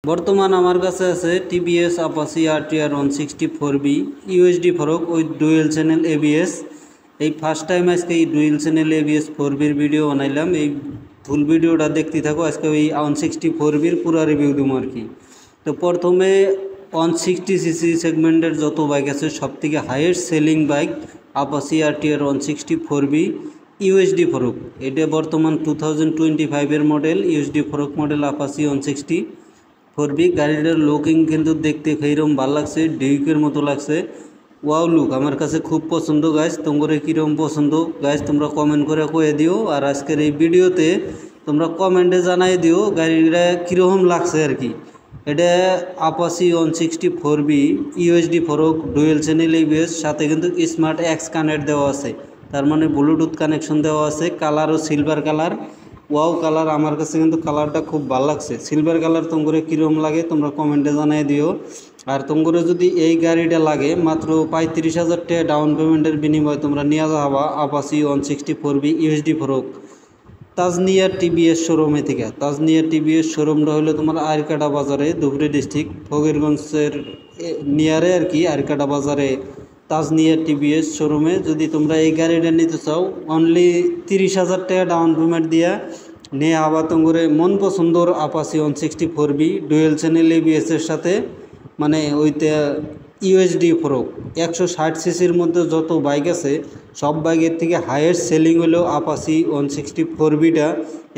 বর্তমান আমার কাছে আছে টিভিএস আপাচি আরটিআর 164বি USD fork with dual channel ABS. এই ফার্স্ট টাইম আজকে এই ডুয়েল চ্যানেল এবিএস 4বির ভিডিও বানাইলাম। এই ফুল ভিডিওটা দেখতে থাকো। আজকে ওই 164বির পুরো রিভিউ দেবো আর কি। তো প্রথমে 160cc সেগমেন্টের যত বাইক আছে সব থেকে highest selling bike Apache RTR 164বি ইউএসডি ফরক। এটা বর্তমান 2025-এর model USD fork model Apache 164বি। গাড়িটার লুকিং কিন্তু দেখতে সেইরকম ভালো লাগছে, ডিউকের মতো লাগছে। ওয়াও লুক আমার কাছে খুব পছন্দ। গাইজ তোমরা কীরকম পছন্দ গাইজ তোমরা কমেন্ট করে কয়ে দিও। আর আজকের এই ভিডিওতে তোমরা কমেন্টে জানাই দিও গাড়িটা কীরকম লাগছে আর কি। এটা আপাচি 164বি ইউএসডি ফরক ডুয়েল চ্যানেল এবিএস, সাথে কিন্তু স্মার্ট এক্স কানেক্ট দেওয়া আছে, তার মানে ব্লুটুথ কানেকশন দেওয়া আছে। কালারও সিলভার কালার, ওয়াও কালার। আমার কাছে কিন্তু কালারটা খুব ভালো লাগছে। সিলভার কালার তোমরা কীরকম লাগে তোমরা কমেন্টে জানাই দিও। আর তোমরা যদি এই গাড়িটা লাগে মাত্র 35,000 টাকা ডাউন পেমেন্টের বিনিময়ে তোমরা নিয়ে যাবা আপাচি 164বি ইউএসডি ফরক তাজনিয়া টিভিএস শোরুমে থেকে। তাজনিয়া টিভিএস শোরুমটা হলো তোমার আরকাটা বাজারে, ধুবড়ী ডিস্ট্রিক্ট ফকিরগঞ্জের নিয়ারে আর কি। আরকাটা বাজারে তাজনিয়া টিভিএস শোরুমে যদি তোমরা এই গাড়িটা নিতে চাও অনলি 30,000 টাকা ডাউন পেমেন্ট দিয়া নিয়ে আবার তোমরা মন পছন্দর আপাচি 164বি ডুয়েল চ্যানেল এবিএসের সাথে, মানে ওইটা ইউএসডি ফরক 160cc-র মধ্যে যত বাইক আছে সব বাইকের থেকে হাইয়েস্ট সেলিং হলো আপাচি 164বিটা।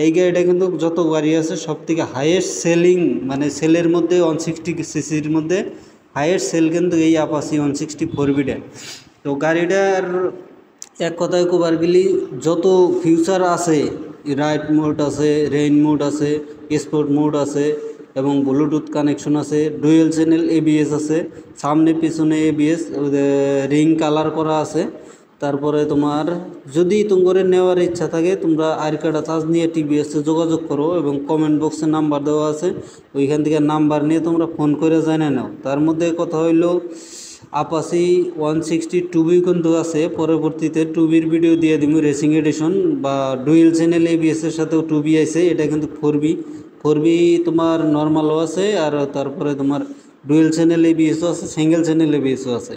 এই গাড়িটা কিন্তু যত গাড়ি আছে সব থেকে হাইয়েস্ট সেলিং, মানে সেলের মধ্যে 160cc-র মধ্যে হাইয়েস্ট সেল কিন্তু এই আপাচি 164বিটা। তো গাড়িটার এক কথায় কবার গেলি যত ফিউচার আছে, রাইড মোড আছে, রেইন মোড আছে, স্পোর্ট মোড আছে এবং ব্লুটুথ কানেকশন আছে, ডুয়েল চ্যানেল এবিএস আছে, সামনে পিছনে এবিএস, রিং কালার করা আছে। তারপরে তোমার যদি তোমার নেওয়ার ইচ্ছা থাকে তোমরা আরকাটা তাজনিয়া টিভিএসে যোগাযোগ করো এবং কমেন্ট বক্সে নাম্বার দেওয়া আছে, ওইখান থেকে নাম্বার নিয়ে তোমরা ফোন করে জানে নাও। তার মধ্যে কথা হইল আপাচি 162বি কিন্তু আছে, পরবর্তীতে 2বির ভিডিও দিয়ে দিব রেসিং এডিশন বা ডুয়েল চ্যানেল এবিএসের সাথেও 2বি আছে। এটা কিন্তু 4বি তোমার নর্মালও আছে আর তারপরে তোমার ডুয়েল চ্যানেল এবিএসও আছে, সিঙ্গেল চ্যানেল এবিএসও আছে।